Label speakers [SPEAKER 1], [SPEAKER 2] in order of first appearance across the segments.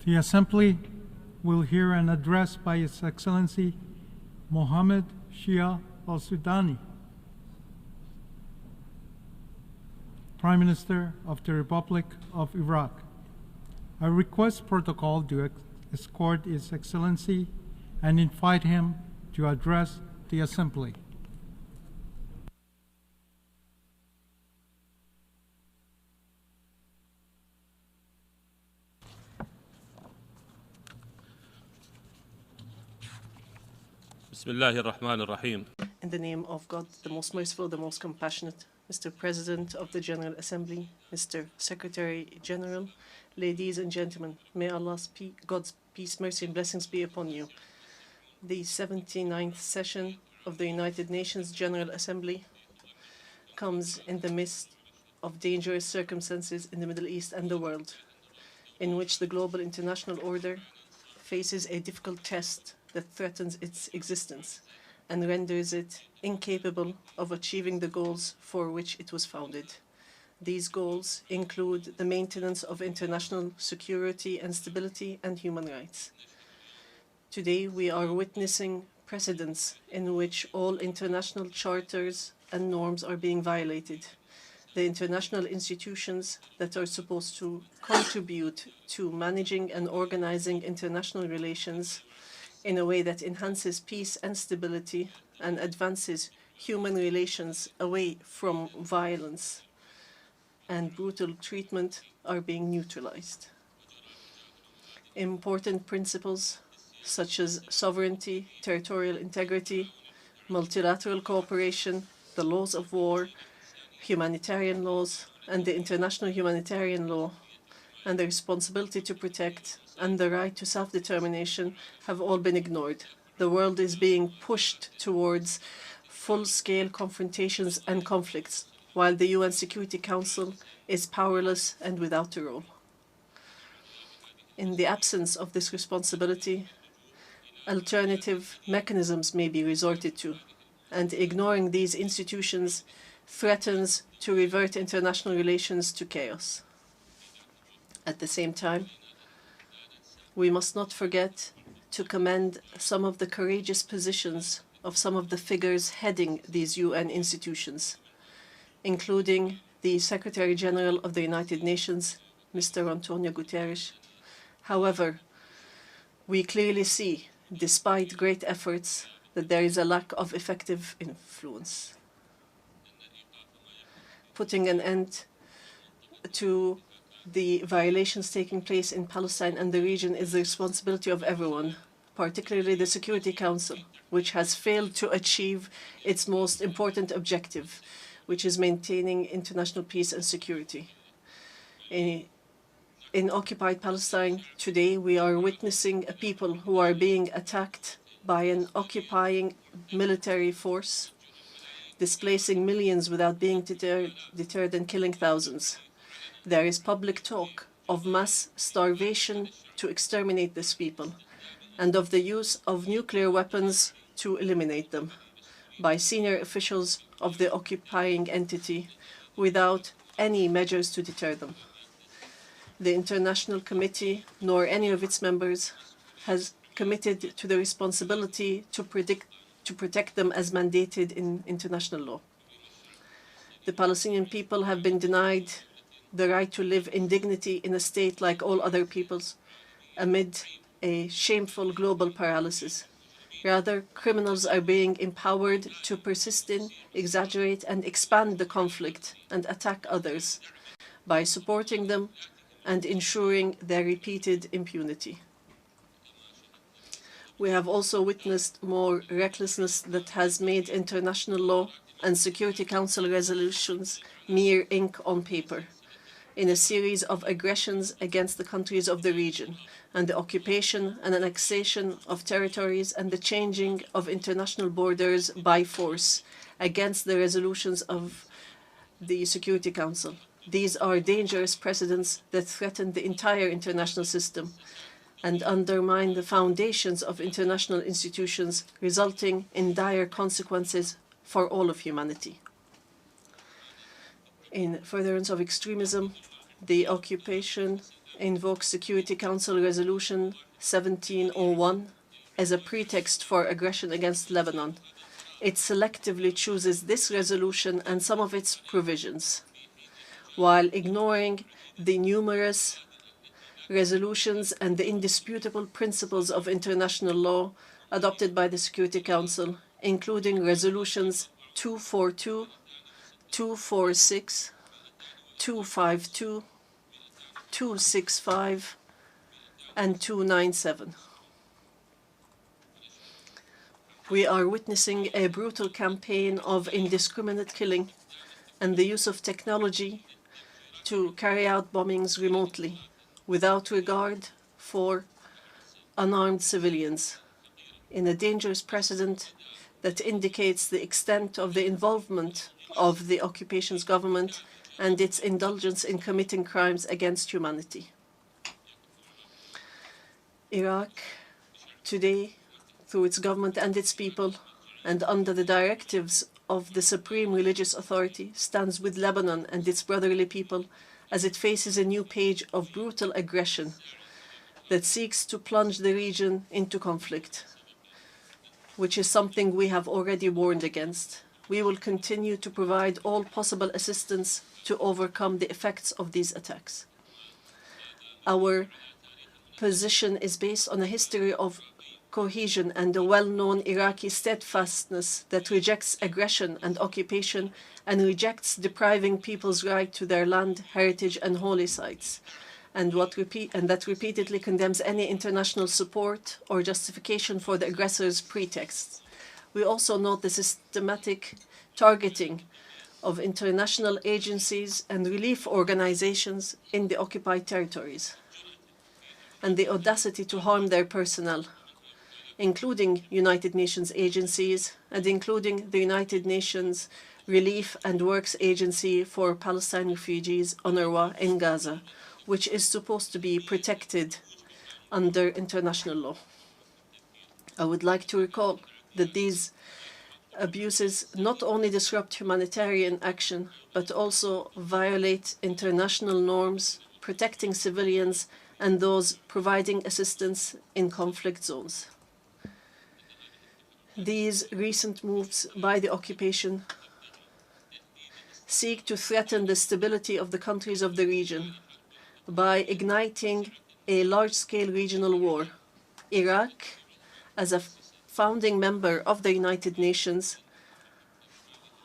[SPEAKER 1] The Assembly will hear an address by His Excellency Mohammed Shia al-Sudani, Prime Minister of the Republic of Iraq. I request protocol to escort His Excellency and invite him to address the Assembly.
[SPEAKER 2] Bismillahir Rahmanir Rahim.
[SPEAKER 3] In the name of God, the most merciful, the most compassionate, Mr. President of the General Assembly, Mr. Secretary General, ladies and gentlemen, may God's peace, mercy, and blessings be upon you. The 79th session of the United Nations General Assembly comes in the midst of dangerous circumstances in the Middle East and the world, in which the global international order faces a difficult test that threatens its existence and renders it incapable of achieving the goals for which it was founded. These goals include the maintenance of international security and stability and human rights. Today, we are witnessing precedents in which all international charters and norms are being violated. The international institutions that are supposed to contribute to managing and organizing international relations in a way that enhances peace and stability and advances human relations away from violence and brutal treatment are being neutralized. Important principles such as sovereignty, territorial integrity, multilateral cooperation, the laws of war, humanitarian laws, and the international humanitarian law, and the responsibility to protect and the right to self-determination have all been ignored. The world is being pushed towards full-scale confrontations and conflicts, while the UN Security Council is powerless and without a role. In the absence of this responsibility, alternative mechanisms may be resorted to, and ignoring these institutions threatens to revert international relations to chaos. At the same time, we must not forget to commend some of the courageous positions of some of the figures heading these UN institutions, including the Secretary General of the United Nations, Mr. Antonio Guterres. However, we clearly see, despite great efforts, that there is a lack of effective influence. Putting an end to the violations taking place in Palestine and the region is the responsibility of everyone, particularly the Security Council, which has failed to achieve its most important objective, which is maintaining international peace and security. In occupied Palestine today, we are witnessing a people who are being attacked by an occupying military force, displacing millions without being deterred and killing thousands. There is public talk of mass starvation to exterminate these people and of the use of nuclear weapons to eliminate them by senior officials of the occupying entity without any measures to deter them. The International Committee, nor any of its members, has committed to the responsibility to protect them as mandated in international law. The Palestinian people have been denied the right to live in dignity in a state like all other peoples amid a shameful global paralysis. Rather, criminals are being empowered to persist in, exaggerate, and expand the conflict and attack others by supporting them and ensuring their repeated impunity. We have also witnessed more recklessness that has made international law and Security Council resolutions mere ink on paper, in a series of aggressions against the countries of the region, and the occupation and annexation of territories and the changing of international borders by force against the resolutions of the Security Council. These are dangerous precedents that threaten the entire international system and undermine the foundations of international institutions, resulting in dire consequences for all of humanity. In furtherance of extremism, the occupation invokes Security Council Resolution 1701 as a pretext for aggression against Lebanon. It selectively chooses this resolution and some of its provisions, while ignoring the numerous resolutions and the indisputable principles of international law adopted by the Security Council, including resolutions 242, 246, 252, 265, and 297. We are witnessing a brutal campaign of indiscriminate killing and the use of technology to carry out bombings remotely without regard for unarmed civilians, in a dangerous precedent that indicates the extent of the involvement of the occupation's government and its indulgence in committing crimes against humanity. Iraq today, through its government and its people, and under the directives of the Supreme Religious Authority, stands with Lebanon and its brotherly people as it faces a new page of brutal aggression that seeks to plunge the region into conflict, which is something we have already warned against. We will continue to provide all possible assistance to overcome the effects of these attacks. Our position is based on a history of cohesion and a well-known Iraqi steadfastness that rejects aggression and occupation and rejects depriving people's right to their land, heritage, and holy sites, and that repeatedly condemns any international support or justification for the aggressor's pretexts. We also note the systematic targeting of international agencies and relief organizations in the occupied territories, and the audacity to harm their personnel, including United Nations agencies and including the United Nations Relief and Works Agency for Palestine Refugees, UNRWA, in Gaza, which is supposed to be protected under international law. I would like to recall that these abuses not only disrupt humanitarian action, but also violate international norms, protecting civilians and those providing assistance in conflict zones. These recent moves by the occupation seek to threaten the stability of the countries of the region by igniting a large-scale regional war. Iraq, as a founding member of the United Nations,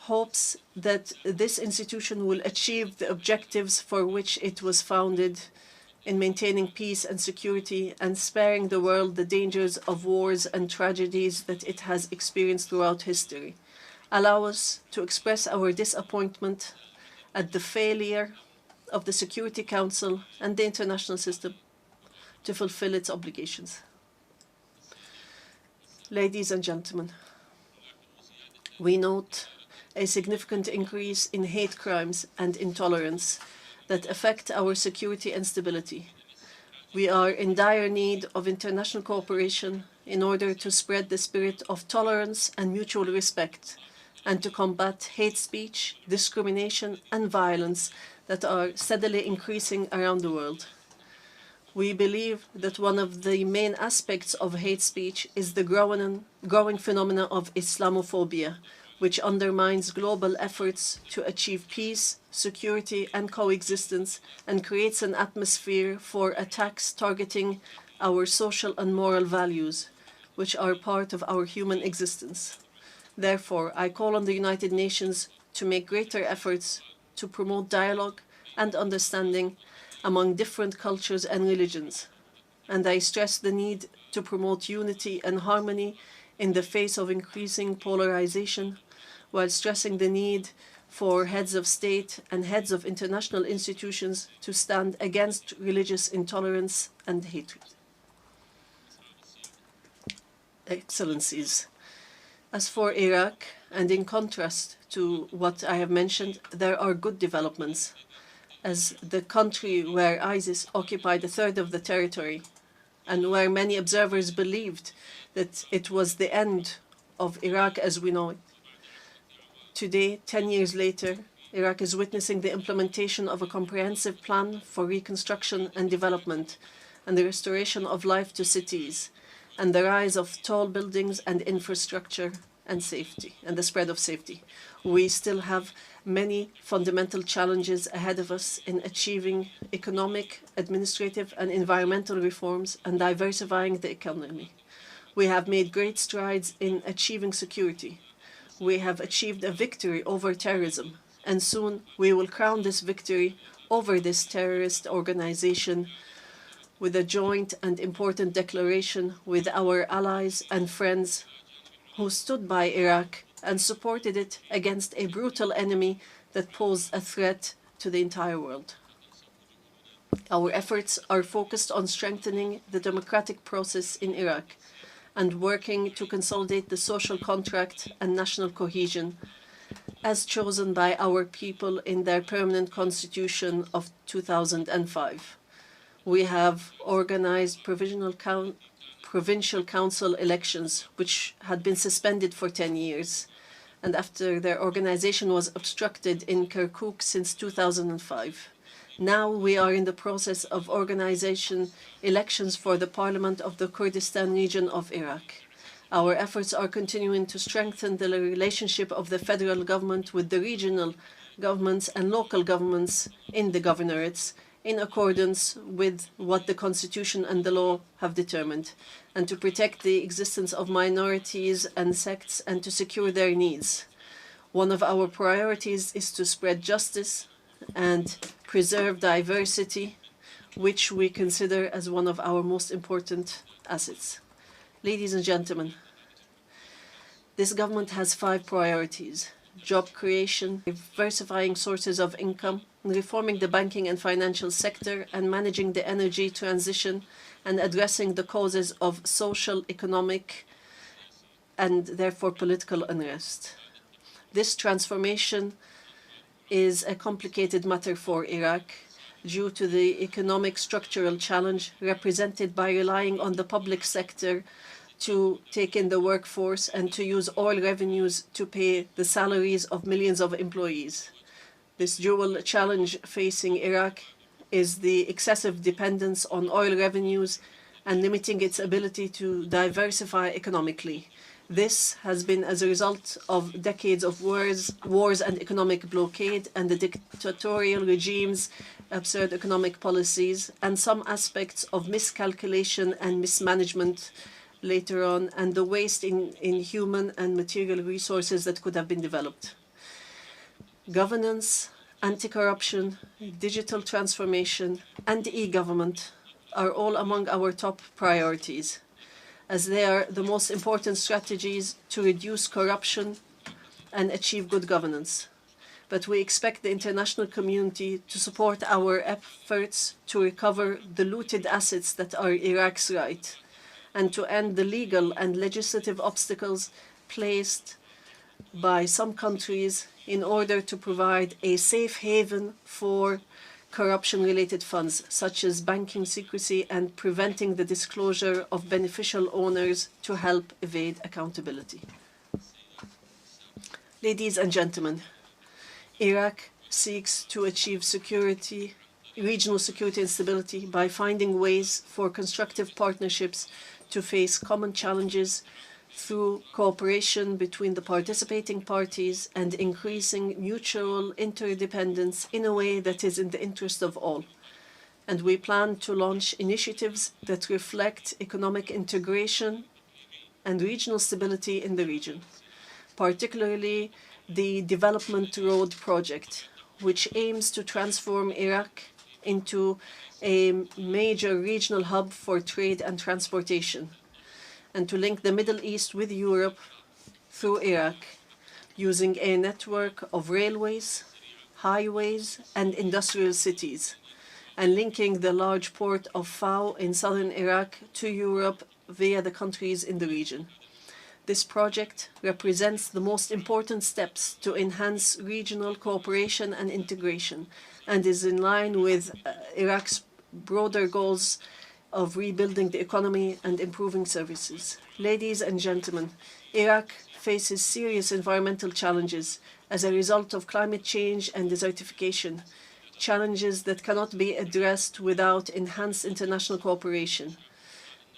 [SPEAKER 3] hopes that this institution will achieve the objectives for which it was founded in maintaining peace and security and sparing the world the dangers of wars and tragedies that it has experienced throughout history. Allow us to express our disappointment at the failure of the Security Council and the international system to fulfill its obligations. Ladies and gentlemen, we note a significant increase in hate crimes and intolerance that affect our security and stability. We are in dire need of international cooperation in order to spread the spirit of tolerance and mutual respect, and to combat hate speech, discrimination, and violence that are steadily increasing around the world. We believe that one of the main aspects of hate speech is the growing phenomena of Islamophobia, which undermines global efforts to achieve peace, security, and coexistence, and creates an atmosphere for attacks targeting our social and moral values, which are part of our human existence. Therefore, I call on the United Nations to make greater efforts to promote dialogue and understanding among different cultures and religions, and I stress the need to promote unity and harmony in the face of increasing polarization, while stressing the need for heads of state and heads of international institutions to stand against religious intolerance and hatred. Excellencies, as for Iraq, and in contrast to what I have mentioned, there are good developments, as the country where ISIS occupied a third of the territory, and where many observers believed that it was the end of Iraq as we know it. Today, 10 years later, Iraq is witnessing the implementation of a comprehensive plan for reconstruction and development and the restoration of life to cities and the rise of tall buildings and infrastructure and safety and the spread of safety. We still have many fundamental challenges ahead of us in achieving economic, administrative, and environmental reforms and diversifying the economy. We have made great strides in achieving security. We have achieved a victory over terrorism, and soon we will crown this victory over this terrorist organization with a joint and important declaration with our allies and friends who stood by Iraq and supported it against a brutal enemy that posed a threat to the entire world. Our efforts are focused on strengthening the democratic process in Iraq and working to consolidate the social contract and national cohesion as chosen by our people in their permanent constitution of 2005. We have organized provincial council elections, which had been suspended for 10 years, and after their organization was obstructed in Kirkuk since 2005. Now we are in the process of organization elections for the Parliament of the Kurdistan region of Iraq. Our efforts are continuing to strengthen the relationship of the federal government with the regional governments and local governments in the governorates in accordance with what the Constitution and the law have determined, and to protect the existence of minorities and sects and to secure their needs. One of our priorities is to spread justice and preserve diversity, which we consider as one of our most important assets. Ladies and gentlemen, this government has 5 priorities: job creation, diversifying sources of income, reforming the banking and financial sector, and managing the energy transition, and addressing the causes of social, economic, and therefore political unrest. This transformation is a complicated matter for Iraq due to the economic structural challenge represented by relying on the public sector to take in the workforce and to use oil revenues to pay the salaries of millions of employees. This dual challenge facing Iraq is the excessive dependence on oil revenues and limiting its ability to diversify economically. This has been as a result of decades of wars and economic blockade and the dictatorial regime's absurd economic policies and some aspects of miscalculation and mismanagement later on, and the waste in human and material resources that could have been developed. Governance, anti-corruption, digital transformation, and e-government are all among our top priorities, as they are the most important strategies to reduce corruption and achieve good governance. But we expect the international community to support our efforts to recover the looted assets that are Iraq's right, and to end the legal and legislative obstacles placed by some countries in order to provide a safe haven for corruption-related funds, such as banking secrecy and preventing the disclosure of beneficial owners to help evade accountability. Ladies and gentlemen, Iraq seeks to achieve security, regional security and stability by finding ways for constructive partnerships to face common challenges through cooperation between the participating parties and increasing mutual interdependence in a way that is in the interest of all. And we plan to launch initiatives that reflect economic integration and regional stability in the region, particularly the Development Road Project, which aims to transform Iraq into a major regional hub for trade and transportation, and to link the Middle East with Europe through Iraq, using a network of railways, highways, and industrial cities, and linking the large port of Fao in southern Iraq to Europe via the countries in the region. This project represents the most important steps to enhance regional cooperation and integration, and is in line with Iraq's broader goals of rebuilding the economy and improving services. Ladies and gentlemen, Iraq faces serious environmental challenges as a result of climate change and desertification, challenges that cannot be addressed without enhanced international cooperation,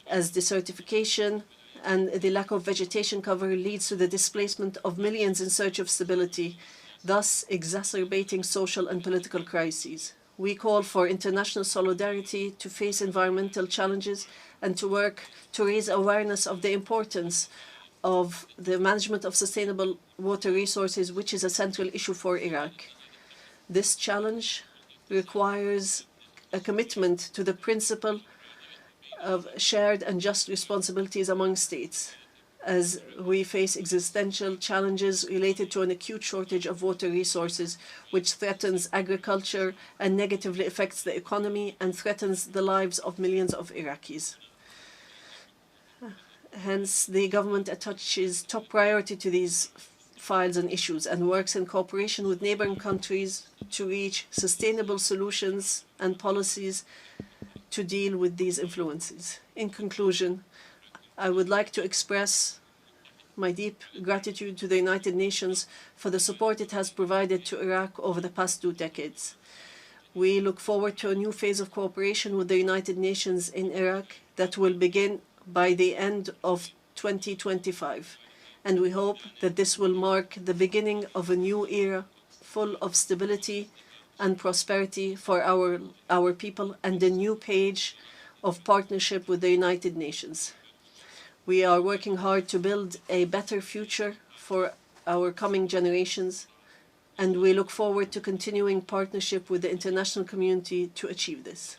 [SPEAKER 3] as desertification and the lack of vegetation cover leads to the displacement of millions in search of stability, thus exacerbating social and political crises. We call for international solidarity to face environmental challenges and to work to raise awareness of the importance of the management of sustainable water resources, which is a central issue for Iraq. This challenge requires a commitment to the principle of shared and just responsibilities among states, as we face existential challenges related to an acute shortage of water resources, which threatens agriculture and negatively affects the economy and threatens the lives of millions of Iraqis. Hence, the government attaches top priority to these files and issues and works in cooperation with neighboring countries to reach sustainable solutions and policies to deal with these influences. In conclusion, I would like to express my deep gratitude to the United Nations for the support it has provided to Iraq over the past 2 decades. We look forward to a new phase of cooperation with the United Nations in Iraq that will begin by the end of 2025, and we hope that this will mark the beginning of a new era full of stability and prosperity for our people and a new page of partnership with the United Nations. We are working hard to build a better future for our coming generations, and we look forward to continuing partnership with the international community to achieve this.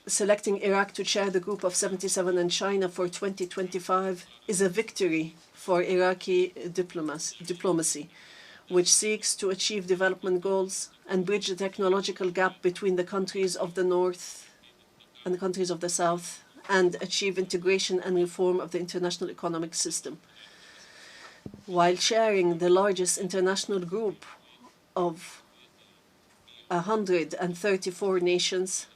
[SPEAKER 3] Selecting Iraq to chair the Group of 77 and China for 2025 is a victory for Iraqi diplomacy, which seeks to achieve development goals and bridge the technological gap between the countries of the North and the countries of the South, and achieve integration and reform of the international economic system. While chairing the largest international group of 134 nations,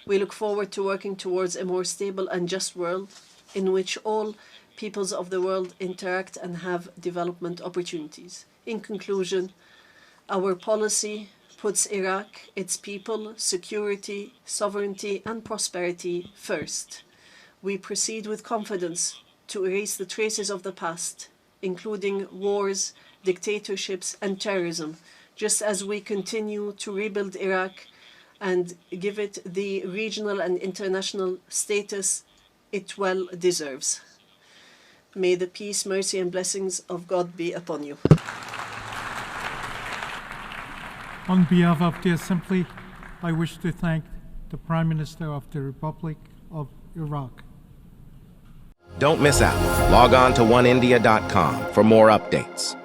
[SPEAKER 3] we look forward to working towards a more stable and just world in which all peoples of the world interact and have development opportunities. In conclusion, our policy puts Iraq, its people, security, sovereignty, and prosperity first. We proceed with confidence to erase the traces of the past, including wars, dictatorships, and terrorism, just as we continue to rebuild Iraq and give it the regional and international status it well deserves. May the peace, mercy, and blessings of God be upon you.
[SPEAKER 1] On behalf of the Assembly, I wish to thank the Prime Minister of the Republic of Iraq.
[SPEAKER 4] Don't miss out. Log on to oneindia.com for more updates.